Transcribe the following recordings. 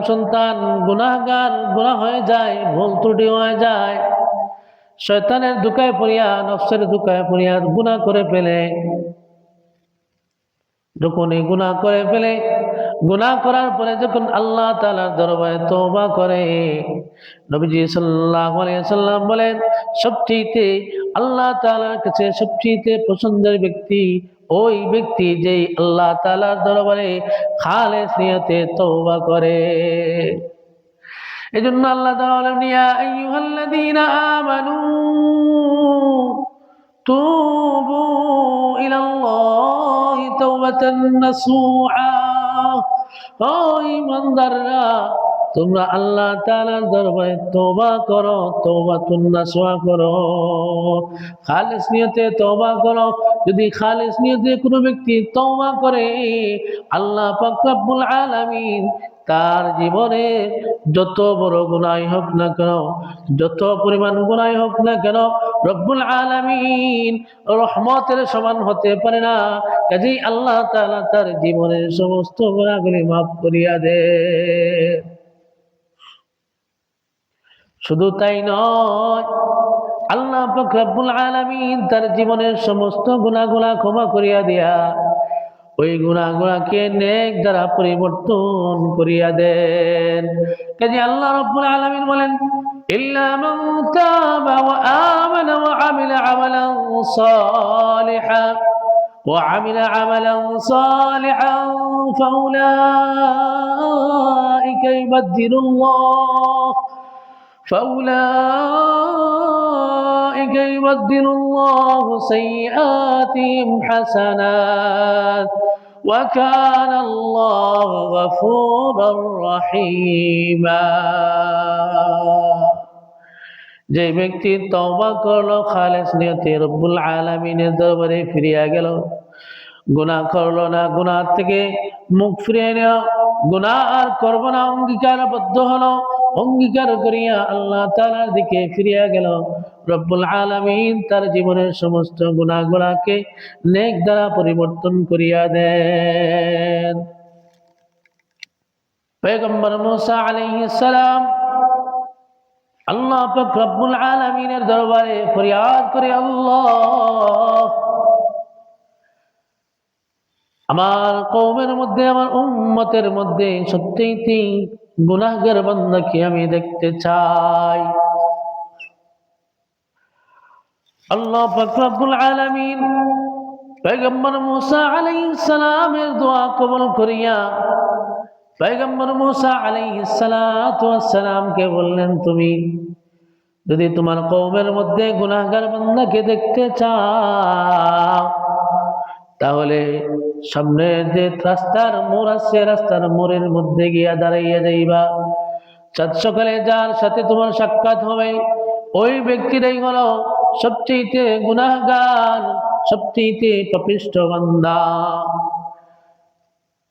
সন্তান গুনাহগার, গুনাহ হয়ে যায়, ভুল ত্রুটি হয়ে যায়, শয়তানের ধোঁকায় পড়িয়া, নফসের ধোঁকায় পড়িয়া গুনাহ করে ফেলে। যখন এই গুনাহ করে ফেলে, গুনাহ করার পরে যখন আল্লাহ তাআলার দরবারে তওবা করে, নবীজি সাল্লাল্লাহু আলাইহি ওয়াসাল্লাম বলেন, সবচেয়ে আল্লাহ তাআলার কাছে সবচেয়ে পছন্দের ব্যক্তি ওই ব্যক্তি যেই আল্লাহ তাআলার দরবারে খালেস নিয়তে তওবা করে। এজন্য আল্লাহ তাআলা বলেন, ইয়া আইয়ুহাল্লাযীনা আমানু তুবু ইলাল্লাহি তাওবাতান নাসুহা। ও ঈমানদাররা, তোমরা আল্লাহ তাআলার দরবারে তওবা করো, তাওবাতুন নাসুহা করো, খালিস নিয়তে তওবা করো। যদি খালিস নিয়তে কোনো ব্যক্তি তওবা করে, আল্লাহ পাক রব্বুল আলামিন তার জীবনে যত বড় গুনাহ হোক না কেন, যত পরিমাণ গুনাহ হোক না কেন, রব্বুল আলামিন রহমতের সমান হতে পারে না। কাজেই আল্লাহ তাআলা তার জীবনের সমস্ত গুনাহগুলি মাফ করিয়া দেন। শুধু তাই নয়, আল্লাহ পাক রব্বুল আলামিন তার জীবনের সমস্ত গুনাহগুলা ক্ষমা করিয়া দিয়া ওই গুনাহগুলাকে নেক দ্বারা পরিবর্তন করিয়া দেন। কাজে আল্লাহ রাব্বুল আলামিন বলেন, ইল্লা মান তাবা ওয়া আমানা ওয়া আমিলা আমালান সালিহান وعمل عملا صالحا فأولئك يبدل الله سيئاتهم حسنات وكان الله غفورا رحيما। যে ব্যক্তি তওবা করলো, খালেস নিয়তে রব্বুল আলামিনের দরবারে ফিরিয়া গেল, গুনাহ করলো না, গুনাহ থেকে মুখ ফিরিয়ে নেওয়া, গুনাহ আর করব না অঙ্গীকারবদ্ধ হলো, অঙ্গীকার করিয়া আল্লাহ তাআলার দিকে ফিরিয়া গেল, রব্বুল আলামিন তার জীবনের সমস্ত গুনাহগুলোকে নেক দ্বারা পরিবর্তন করিয়া দেন। পয়গম্বর মূসা আলাইহিস সালাম আল্লাহ পাক রব্বুল আলামিনের দরবারে ফরিয়াদ করে, আল্লাহ, আমার কওমের মধ্যে, আমার উম্মতের মধ্যে সত্যিই গুনাহগার বান্দাকে আমি দেখতে চাই। আল্লাহ পাক রব্বুল আলামিন পয়গম্বর মূসা আলাইহিস সালামের দোয়া কবুল করিয়া পয়গম্বর মূসা আলাইহিস সালাতু ওয়াস সালামকে বললেন, তুমি যদি তোমার কওমের মধ্যে গুনাহগার বান্দাকে দেখতে চাও, তাহলে সামনে যে রাস্তার মোড় আছে, রাস্তার মোড়ের মধ্যে গিয়া দাঁড়াইয়া যাইবা। চাঁদ সকালে যার সাথে তোমার সাক্ষাৎ হবে, ওই ব্যক্তিটাই হলো সবচেয়ে গুনাহগার, সবচেয়ে পাপিষ্ঠ বান্দা।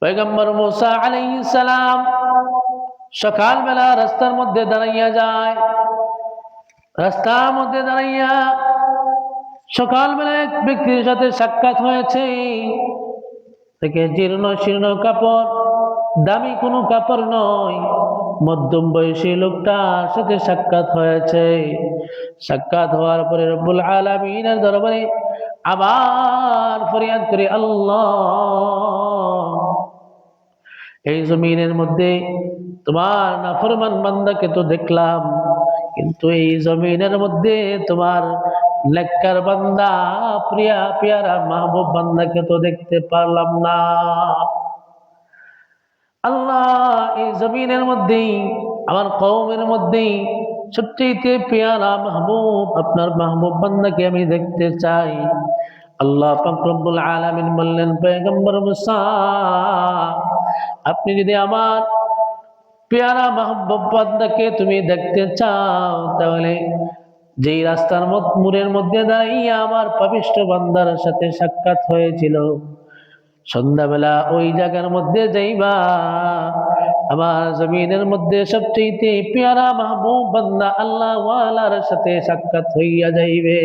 পয়গম্বর মূসা আলাইহিস সালাম সকালবেলা রাস্তার মধ্যে দাঁড়াইয়া যায়। রাস্তার মধ্যে দাঁড়াইয়া সকালবেলা এক ব্যক্তির সাথে সাক্ষাৎ হয়েছে। থেকে জীর্ণ শীর্ণ কাপড়, দামি কোনো কাপড় নয়, মধ্যম বয়সী লোকটার সাথে সাক্ষাৎ হয়েছে। সাক্ষাৎ হওয়ার পরে রব্বুল আলামিনের দরবারে আবার ফরিয়াদ করে, আল্লাহ, এই জমিনের মধ্যে তোমার নাফরমান বান্দাকে তো দেখলাম, কিন্তু এই জমিনের মধ্যে তোমার নেককার বান্দা, প্রিয়া পেয়ারা মাহবুব বান্দাকে তো দেখতে পারলাম না। আল্লাহ, এই জমিনের মধ্যেই, আমার কওমের মধ্যেই সবচেয়ে পেয়ারা মাহবুব, আপনার মাহবুব বান্দাকে আমি দেখতে চাই। আল্লাহ পাক রব্বুল আলামিন বললেন, পয়গম্বর মূসা, আপনি যদি আমার পেয়ারা মাহবুব বান্দাকে তুমি দেখতে চাও, তাহলে যেই রাস্তার মোড়ের মধ্যে দাঁড়াইয়া আমার পাপিষ্ঠ বান্দার সাথে সাক্ষাৎ হয়েছিল, সন্ধ্যাবেলা ওই জায়গার মধ্যে যাইবা। আমার জমিনের মধ্যে সবচেয়ে পেয়ারা মাহবুব বান্দা আল্লাহ ওয়ালার সাথে সাক্ষাৎ হইয়া যাইবে।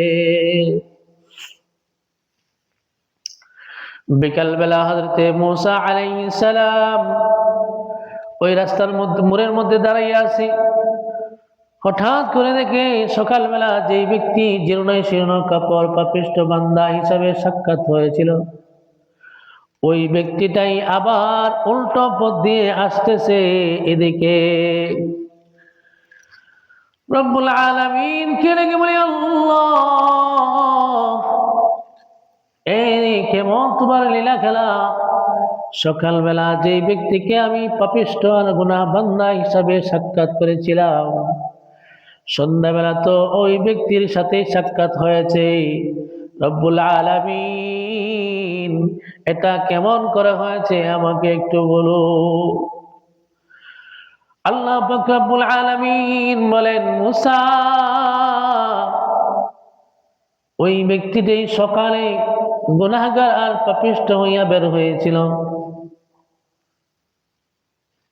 বিকালবেলা হযরতে মূসা আলাইহিস সালাম ওই রাস্তার মধ্যে মোড়ের মধ্যে দাঁড়াইয়া আছি, হঠাৎ করে দেখে সকালবেলা যেই ব্যক্তি জীর্ণায় শীর্ণ কাপড় পাপিষ্ঠ বান্দা হিসাবে সাক্ষাৎ হয়েছিল, ওই ব্যক্তিটাই আবার উল্টো পথ দিয়ে আসতেছে এদিকে। রব্বুল আলামিন কে রেখে বলি, আল্লাহ এই কেমন তোমার লীলা খেলা! সকালবেলা যেই ব্যক্তিকে আমি পাপিষ্ঠ আর গুনাহ বান্দা হিসাবে সাক্ষাৎ করেছিলাম, সন্ধ্যাবেলা তো ওই ব্যক্তির সাথে সাক্ষাৎ হয়েছে। রব্বুল আলামিন এটা কেমন করে হয়েছে আমাকে একটু বলো। আল্লাহ পাক রব্বুল আলামিন বলেন, মুসা, ওই ব্যক্তিটি সকালে গুনাহগার আর পাপিষ্ঠ হইয়া বের হয়েছিল,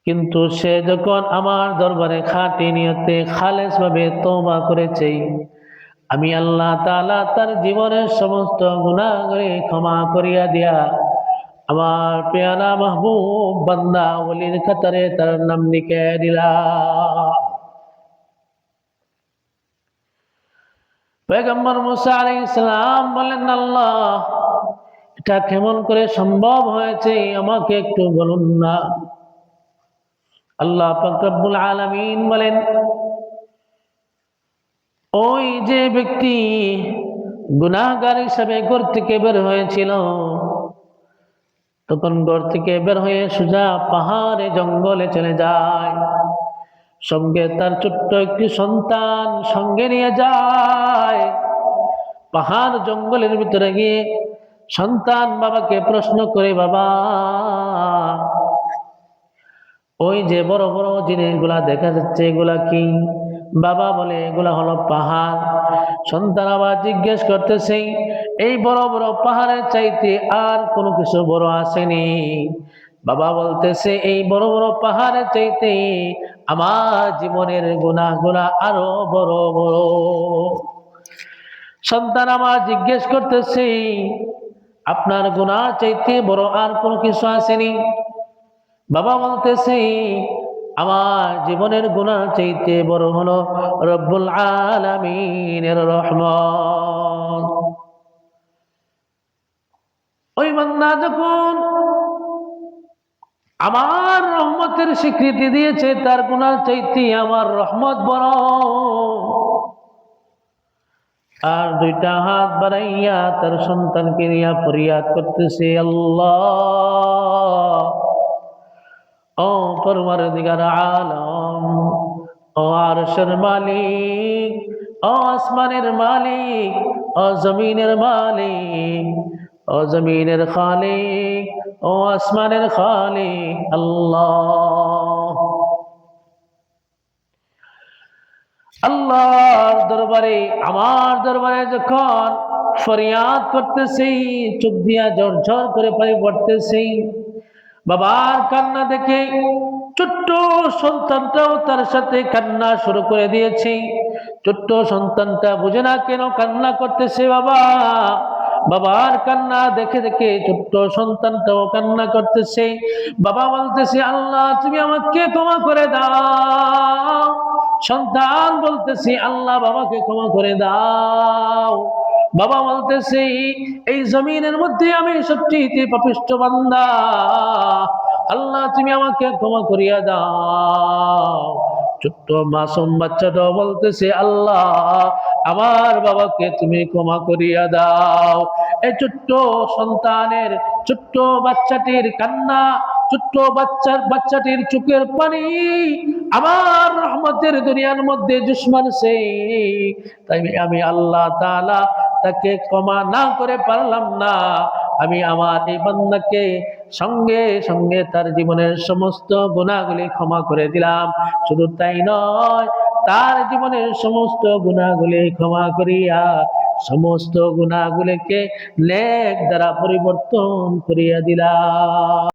কিন্তু সে যখন আমার দরবারে খাঁটি নিয়তে খালেস ভাবে তওবা করেছে, আমি আল্লাহ তাআলা তার জীবনের সমস্ত গুনাহগুলি ক্ষমা করিয়া দিয়া আমার পেয়ারা মাহবুব বান্দা ওলির কাতারে তার নাম লিখে দিলাম। পয়গম্বর মুসা আলাইহিস সালাম বলেন, আল্লাহ এটা কেমন করে সম্ভব হয়েছে আমাকে একটু বলুন না। আল্লাহ পাক রব্বুল আলামিন বলেন, ওই যে ব্যক্তি গুনাহগার হিসাবে ঘর থেকে বের হয়েছিল, তখন ঘর থেকে বের হয়ে সোজা পাহাড়ে জঙ্গলে চলে যায়, সঙ্গে তার ছোট্ট একটি সন্তান সঙ্গে নিয়ে যায়। পাহাড় জঙ্গলের ভিতরে গিয়ে সন্তান বাবাকে প্রশ্ন করে, বাবা ওই যে বড় বড় জিনিসগুলা দেখা যাচ্ছে এগুলা কি? বাবা বলে, এগুলা হলো পাহাড়। সন্তান আবার জিজ্ঞেস করতেছে, এই বড় বড় পাহাড়ের চাইতে আর কোনো কিছু বড় আসেনি? বাবা বলতেছে, এই বড় বড় পাহাড়ের চাইতে আমার জীবনের গুনাহগুলা আরো বড় বড়। সন্তান আমার জিজ্ঞেস করতেছে, আপনার গুনাহ চাইতে বড় আর কোনো কিছু আসেনি? বাবা বলতেছে, আমার জীবনের গুনাহ চাইতে বড় হলো রব্বুল আলামিনের রহমত। ওই বান্দা যখন আমার রহমতের স্বীকৃতি দিয়েছে, তার গুনাহ চাইতে আমার রহমত বড়, আর দুইটা হাত বাড়াইয়া তার সন্তানকে নিয়ে ফরিয়াদ করতেছে, আল্লাহ ও পরওয়ারদিগার আলম, ও আরশের মালিক, ও আসমানের মালিক, ও জমিনের মালিক, ও জমিনের খালিক, ও আসমানের খালিক, আল্লাহ আল্লাহর দরবারে, আমার দরবারে যখন ফরিয়াদ করতেছি, চোখ দিয়া ঝরঝর করে পানি পড়তেছি, বাবার কান্না দেখে ছোট্ট সন্তানটাও তার সাথে কান্না শুরু করে দিয়েছে। ছোট্ট সন্তানটা বুঝে না কেন কান্না করতেছে, বাবার কান্না দেখে দেখে ছোট্ট সন্তানটাও কান্না করতেছে। বাবা বলতেছে, আল্লাহ তুমি আমাকে ক্ষমা করে দাও। সন্তান বলতেছে, আল্লাহ বাবাকে ক্ষমা করে দাও। বাবা বলতেছে, এই জমিনের মধ্যে আমি সবচেয়ে পাপিষ্ঠ বান্দা, আল্লাহ তুমি আমাকে ক্ষমা করিয়া দাও। ছোট্ট মাসুম বাচ্চাটাও বলতেছে, আল্লাহ আমার বাবাকে তুমি ক্ষমা করিয়া দাও। এই ছোট্ট সন্তানের, ছোট্ট বাচ্চাটির কান্না, ছোট্ট বাচ্চাটির চোখের পানি আমার রহমতের দুনিয়ার মধ্যে জুসমান সে, তাই আমি আল্লাহ তাআলা তাকে ক্ষমা না করে পারলাম না। আমি আমার এই বান্দাকে সঙ্গে সঙ্গে তার জীবনের সমস্ত গুনাহগুলি ক্ষমা করে দিলাম। শুধু তাই নয়, তার জীবনের সমস্ত গুনাহগুলি ক্ষমা করিয়া সমস্ত গুনাহগুলিকে নেক দ্বারা পরিবর্তন করিয়া দিলাম।